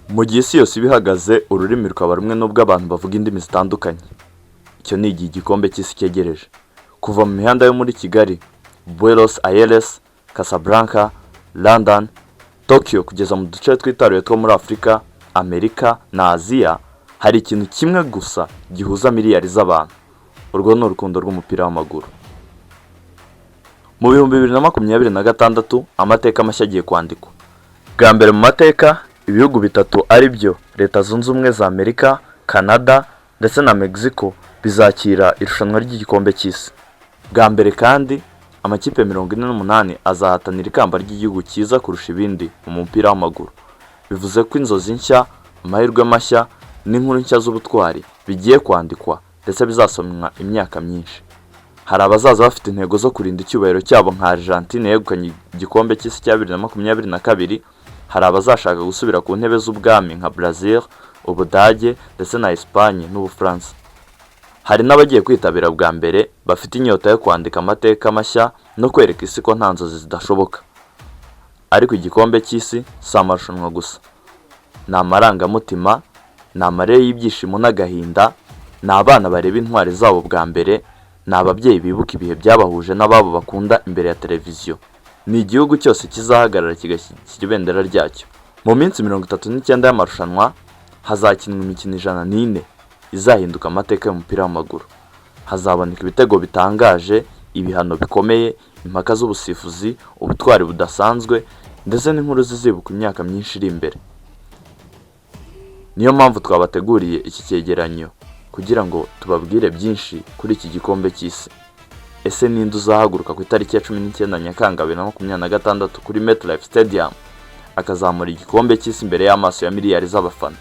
Mu gihe isi yose ibihagaze, ururimi rukaba rumwe n'ubw'abantu bavuga indimi zitandukanye. Icyo ni igihe igikombe cy'isi cyegereje. Kuva mu mihanda yo muri Kigali, Buenos Aires, Casablanca, London, Tokyo kugeza mu duce twitaruye two muri Afurika, Amerika na Aziya, hari ikintu kimwe gusa gihuza miliyari z'abantu. Urwo ni urukundo rw'umupira w'amaguru. Mu 2026 amateka mashya agiye kwandikwa. Bwa mbere mu mateka, ibihugu bitatu ari byo Leta Zunze Ubumwe za Amerika, Canada ndetse na Mexico bizakira irushanwa ry'igikombe cy'isi. Bwa mbere kandi amakipe 48 azahatanira ikamba ry'igihugu cyiza kurusha ibindi mu mupira w'amaguru. Bivuze ko inzozi nshya, amahirwe mashya n'inkuru nshya z'ubutwari bigiye kwandikwa ndetse bizasomwa imyaka myinshi. Hari abazaza bafite intego zo kurinda icyubahiro cyabo nka Argentine yegukanye igikombe cy'isi cya 2022, hari abazashaka gusubira ku ntebe z'ubwami nka Brazil, Ubudage ndetse na Espagne n'Ubufaransa. Hari n'abagiye kwitabira bwa mbere bafite inyota yo kwandika amateka mashya no kwereka isi ko nta nzozi zidashoboka. Ariko igikombe cy'isi si amarushanwa gusa, ni amarangamutima, ni amarere y'ibyishimo n'agahinda, ni abana bareba intwari zabo bwa mbere, ni ababyeyi bibuka ibihe byabahuje n'ababo bakunda imbere ya televiziyo. Ni igihugu cyose kizahagarara kigashyigikira ibendera ryacyo. Mu minsi 39 y'amarushanwa hazakinwa imikino 104 izahinduka amateka y'umupira w'amaguru. Hazaboneka ibitego bitangaje, ibihano bikomeye, impaka z'ubusifuzi, ubutwari budasanzwe ndetse n'inkuru zizibuka imyaka myinshi iri imbere. Niyo mpamvu twabateguriye iki cyegeranyo kugira ngo tubabwire byinshi kuri iki gikombe cy'isi. Ese ninde uzahaguruka ku itariki ya 19 Nyakanga 2026 kuri MetLife Stadium akazamura igikombe cy'isi imbere y'amaso ya miliyari z'abafana?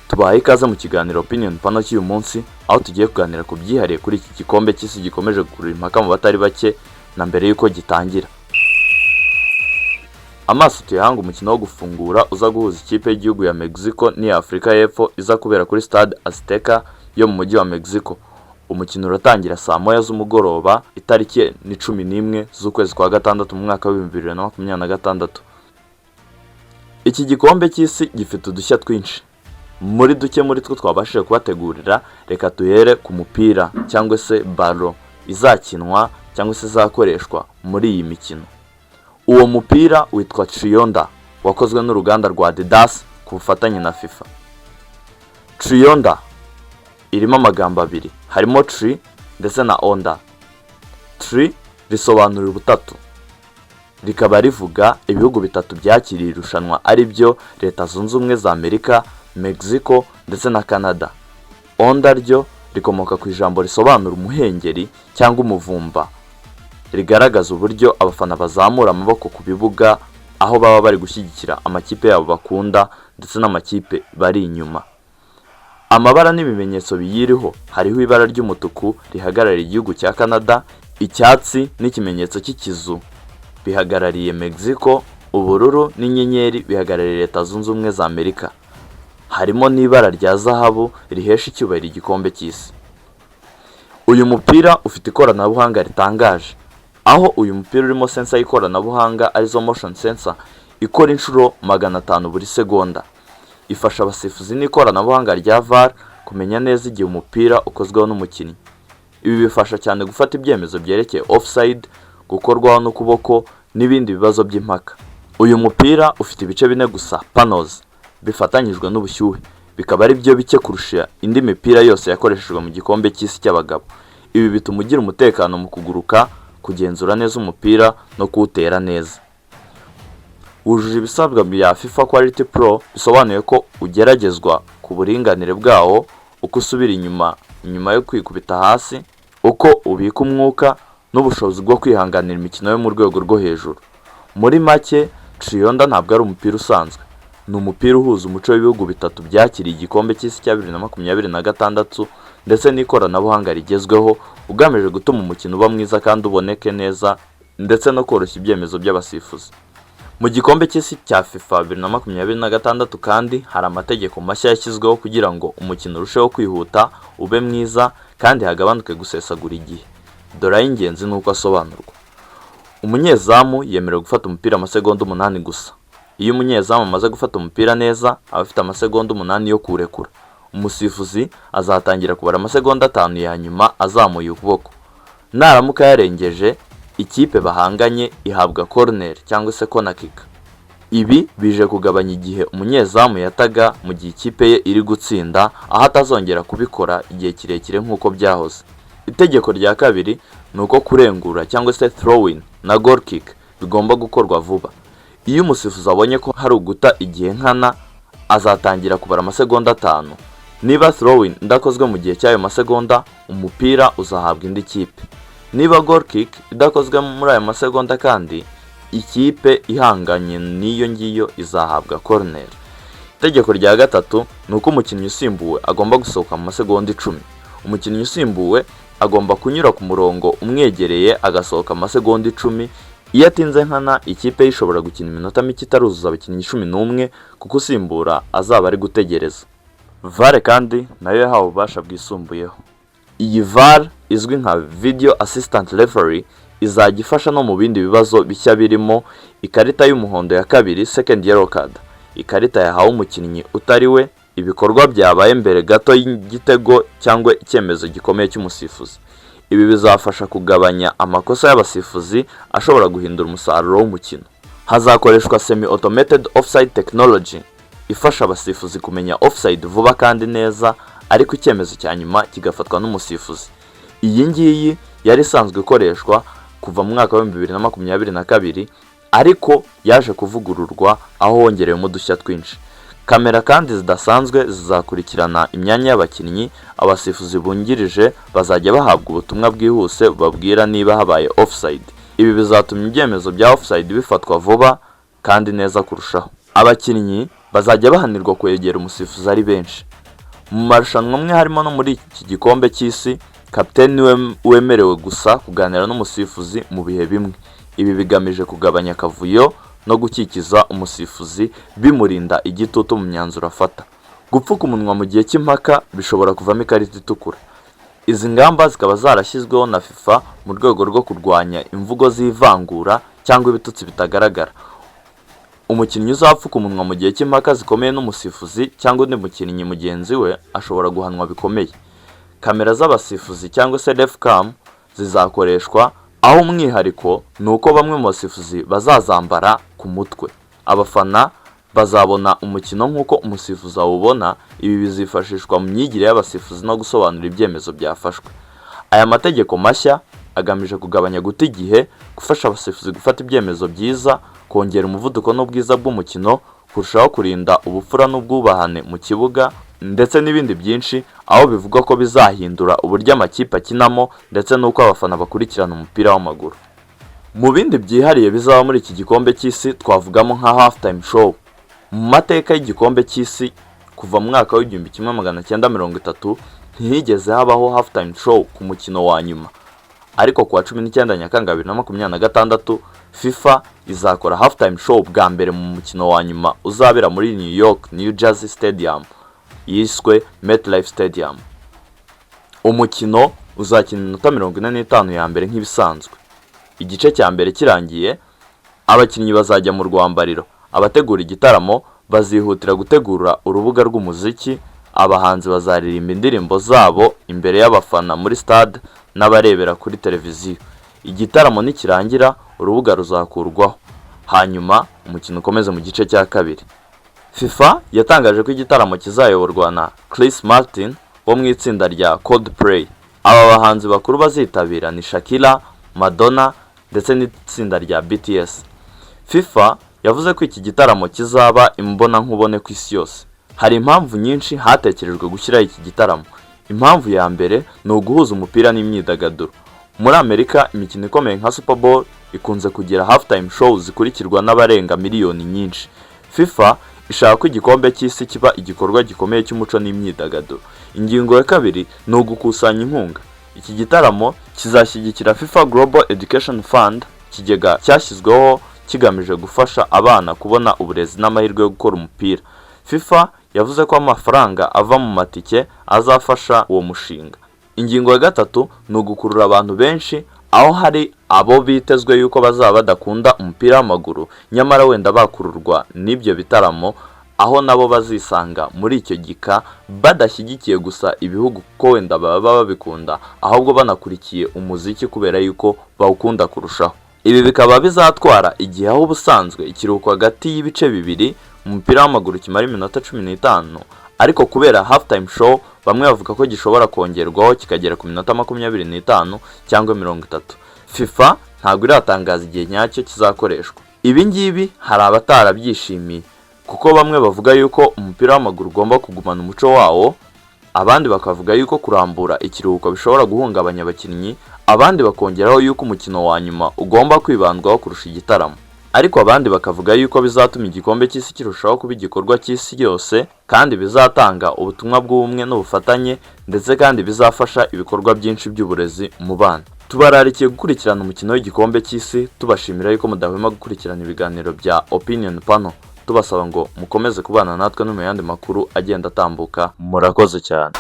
Tubahaye ikaze mu kiganiro Opinion Panel cy'uyu munsi, aho tugiye kuganira ku byihariye kuri iki gikombe cy'isi gikomeje gukurura impaka mu batari bake na mbere y'uko gitangira. Amaso tuyahanga umukino wo gufungura uza guhuza ikipe y'igihugu ya Mexico n'iya Afurika y'Epfo iza kubera kuri Stade Azteca yo mu mujyi wa Mexico. Umukino uratangira saa 9 z'umugoroba itariki 11 z'ukwezi kwa gatandatu mu mwaka wa 2026. Iki gikombe cy'isi gifite udushya twinshi. Muri duke muri two twabashije kubategurira, reka tuhere ku mupira cyangwa se ballon izakinwa cyangwa se izakoreshwa muri iyi mikino. Uwo mupira witwa Trionda, wakozwe n'uruganda rwa Adidas ku bufatanye na FIFA. Trionda irimo amagambo abiri, harimo tri ndetse na onda. Tri risobanura ubutatu, rikaba rivuga ibihugu bitatu byakiriye irushanwa ari byo Leta Zunze Ubumwe za Amerika, Mexico ndetse na Canada. Onda ryo rikomoka ku ijambo risobanura umuhengeri cyangwa umuvumba, rigaragaza uburyo abafana bazamura amaboko ku bibuga aho baba bari gushyigikira amakipe yabo bakunda ndetse n'amakipe bari inyuma. Amabara n'ibimenyetso biyiriho, hariho ibara ry'umutuku rihagarariye igihugu cya Canada, icyatsi n'ikimenyetso cy'ikizu bihagarariye Mexico, ubururu n'inyenyeri bihagarariye Leta Zunze Ubumwe za Amerika. Harimo n'ibara rya zahabu rihesha icyubahiro igikombe cy'isi. Uyu mupira ufite ikoranabuhanga ritangaje, aho uyu mupira urimo sensor y'ikoranabuhanga arizo motion sensor ikora inshuro 500 buri segonda. Ifasha abasifuzi n'ikoranabuhanga rya VAR kumenya neza igihe umupira ukozweho n'umukinnyi. Ibi bifasha cyane gufata ibyemezo byerekeye offside, gukorwaho n'ukuboko n'ibindi bibazo by'impaka. Uyu mupira ufite ibice 4 gusa, panels bifatanyijwe n'ubushyuhe, bikaba ari byo bike kurusha indi mipira yose yakoreshejwe mu gikombe cy'isi cy'abagabo. Ibi bituma ugira umutekano mu kuguruka, kugenzura neza umupira no kuwutera neza. Wujuje ibisabwa bya FIFA Quality Pro, bisobanuye ko ugeragezwa ku buringanire bwawo, uko usubira inyuma yo kwikubita hasi, uko ubika umwuka n'ubushobozi bwo kwihanganira imikino yo mu rwego rwo hejuru. Muri make, Trionda ntabwo ari umupira usanzwe, ni umupira uhuza umuco w'ibihugu bitatu byakiriye igikombe cy'isi cya 2026 ndetse n'ikoranabuhanga rigezweho, ugamije gutuma umukino uba mwiza kandi uboneke neza ndetse no koroshya ibyemezo by'abasifuzi. Mu gikombe cy'isi cya FIFA 2026 kandi hari amategeko mashya yashyizweho kugira ngo umukino urusheho kwihuta, ube mwiza kandi hagabanuke gusesagura igihe. Dore ay'ingenzi nuko asobanurwa. Umunyezamu yemerewe gufata umupira amasegonda 8 gusa. Iyo umunyezamu amaze gufata umupira neza aba afite amasegonda 8 yo kurekura. Umusifuzi azatangira kubara amasegonda 5 ya nyuma azamuye ukuboko. Naramuka yarengeje, ikipe bahanganye ihabwa corner cyangwa se corner kick. Ibi bije kugabanya igihe umunyezamu yataga mu gihe ikipe ye iri gutsinda, aho atazongera kubikora igihe kirekire nk'uko byahoze. Itegeko rya kabiri nuko kurengura cyangwa se throw in na goal kick bigomba gukorwa vuba. Iyo umusifuzi abonye ko hari uguta igihe nkana, azatangira kubara amasegonda 5. Niba throw in idakozwe mu gihe cy'ayo masegonda, umupira uzahabwa indi kipe. Niba goal kick idakozwe muri ayo masegonda kandi, ikipe ihanganye n'iyo ngiyo izahabwa corner. Itegeko rya gatatu nuko umukinnyi usimbuwe agomba gusohoka mu masegonda 10. Umukinnyi usimbuwe agomba kunyura ku murongo umwegereye agasohoka mu masegonda 10. Iyo atinze nkana, ikipe ishobora gukina iminota mike itaruzuza abakinnyi 11 kuko usimbura azaba ari gutegereza. VAR kandi nayo yahawe ububasha bwisumbuyeho. Iyi VAR izwi nka Video Assistant Referee izajya ifasha no mu bindi bibazo bishya birimo ikarita y'umuhondo ya kabiri, second yellow card, ikarita yahawe umukinnyi utari we, ibikorwa byabaye mbere gato y'igitego cyangwa icyemezo gikomeye cy'umusifuzi. Ibi bizafasha kugabanya amakosa y'abasifuzi ashobora guhindura umusaruro w'umukino. Hazakoreshwa semi automated offside technology ifasha abasifuzi kumenya offside vuba kandi neza, ariko icyemezo cya nyuma kigafatwa n'umusifuzi. Iyi ngiyi yari isanzwe ikoreshwa kuva mu mwaka wa 2022, ariko yaje kuvugururwa aho hongerewemo udushya twinshi. Kamera kandi zidasanzwe zizakurikirana imyanya y'abakinnyi. Abasifuzi bungirije bazajya bahabwa ubutumwa bwihuse babwira niba habaye offside. Ibi bizatuma ibyemezo bya offside bifatwa vuba kandi neza kurushaho. Abakinnyi bazajya bahanirwa kwegera umusifuzi ari benshi. Mu marushanwa amwe harimo no muri iki gikombe cy'isi, kapiteni wemerewe gusa kuganira n'umusifuzi mu bihe bimwe. Ibi bigamije kugabanya akavuyo no gukikiza umusifuzi, bimurinda igitutu mu myanzuro afata. Gupfuka umunwa mu gihe cy'impaka bishobora kuvamo ikarita itukura. Izi ngamba zikaba zarashyizweho na FIFA mu rwego rwo kurwanya imvugo z'ivangura cyangwa ibitutsi bitagaragara. Umukinnyi uzapfuka umunwa mu gihe cy'impaka zikomeye n'umusifuzi cyangwa undi mukinnyi mugenzi we ashobora guhanwa bikomeye. Kamera z'abasifuzi cyangwa se ref cam zizakoreshwa, aho umwihariko nuko bamwe mu basifuzi bazazambara ku mutwe. Abafana bazabona umukino nk'uko umusifuzi awubona. Ibi bizifashishwa mu myigire y'abasifuzi no gusobanura ibyemezo byafashwe. Aya mategeko mashya agamije kugabanya guta igihe, gufasha abasifuzi gufata ibyemezo byiza, kongera umuvuduko n'ubwiza bw'umukino, kurushaho kurinda ubupfura n'ubwubahane mu kibuga, ndetse n'ibindi byinshi, aho bivugwa ko bizahindura uburyo amakipe akinamo ndetse n'uko abafana bakurikirana umupira w'amaguru. Mu bindi byihariye bizaba muri iki gikombe cy'isi twavugamo nka half time show. Mu mateka y'igikombe cy'isi kuva mu mwaka w'1930 ntihigeze habaho half time show ku mukino wa nyuma, ariko kuwa 19 Nyakanga 2026 FIFA izakora half time show bwa mbere mu mukino wa nyuma uzabera muri New York New Jersey Stadium yiswe MetLife Stadium. Umukino uzakina iminota 45 ya mbere nk'ibisanzwe. Igice cya mbere kirangiye, abakinnyi bazajya mu rwambariro. Abategura igitaramo bazihutira gutegura urubuga rw'umuziki. Abahanzi bazaririmba indirimbo zabo imbere y'abafana muri stade n'abarebera kuri televiziyo. Igitaramo nikirangira, urubuga ruzakurwaho, hanyuma umukino ukomeze mu gice cya kabiri. FIFA yatangaje ko igitaramo kizayoborwa na Chris Martin wo mu itsinda rya Coldplay. Aba bahanzi bakuru bazitabira ni Shakira, Madonna ndetse n'itsinda rya BTS. FIFA yavuze ko iki gitaramo kizaba imbona nkubone ku isi yose. Hari impamvu nyinshi hatekerejwe gushyira iki gitaramo. Impamvu ya mbere ni uguhuza umupira n'imyidagaduro. Muri Amerika, imikino ikomeye nka Super Bowl ikunze kugira half time show zikurikirwa n'abarenga miliyoni nyinshi. FIFA ishaka ko igikombe cy'isi kiba igikorwa gikomeye cy'umuco n'imyidagaduro. Ingingo ya kabiri ni ugukusanya inkunga. Iki gitaramo kizashyigikira FIFA Global Education Fund, ikigega cyashyizweho kigamije gufasha abana kubona uburezi n'amahirwe yo gukora umupira. FIFA yavuze ko amafaranga ava mu matike azafasha uwo mushinga. Ingingo ya gatatu ni ugukurura abantu benshi, aho hari abo bitezwe yuko bazaba badakunda umupira w'amaguru nyamara wenda bakururwa n'ibyo bitaramo, aho nabo bazisanga muri icyo gika badashyigikiye gusa ibihugu kuko wenda baba babikunda, ahubwo banakurikiye umuziki kubera yuko bawukunda kurushaho. Ibi bikaba bizatwara igihe aho ubusanzwe ikiruhuko hagati y'ibice bibiri mu mupira w'amaguru kimara iminota 15, ariko kubera half time show bamwe bavuga ko gishobora kongerwaho kikagera ku minota 25 cyangwa 30. FIFA ntabwo iratangaza igihe nyacyo kizakoreshwa. Ibi ngibi hari abatarabyishimiye kuko bamwe bavuga yuko umupira w'amaguru ugomba kugumana umuco wawo, abandi bakavuga yuko kurambura ikiruhuko bishobora guhungabanya abakinnyi, abandi bakongeraho yuko umukino wa nyuma ugomba kwibandwaho kurusha igitaramo, ariko abandi bakavuga yuko bizatuma igikombe cy'isi kirushaho kuba igikorwa cy'isi yose kandi bizatanga ubutumwa bw'ubumwe n'ubufatanye ndetse kandi bizafasha ibikorwa byinshi by'uburezi mu bana. Tubararikiye gukurikirana umukino w'igikombe cy'isi, tubashimira yuko mudahwema gukurikirana ibiganiro bya Opinion Panel, tubasaba ngo mukomeze kubana natwe no mu yandi makuru agenda atambuka. Murakoze cyane.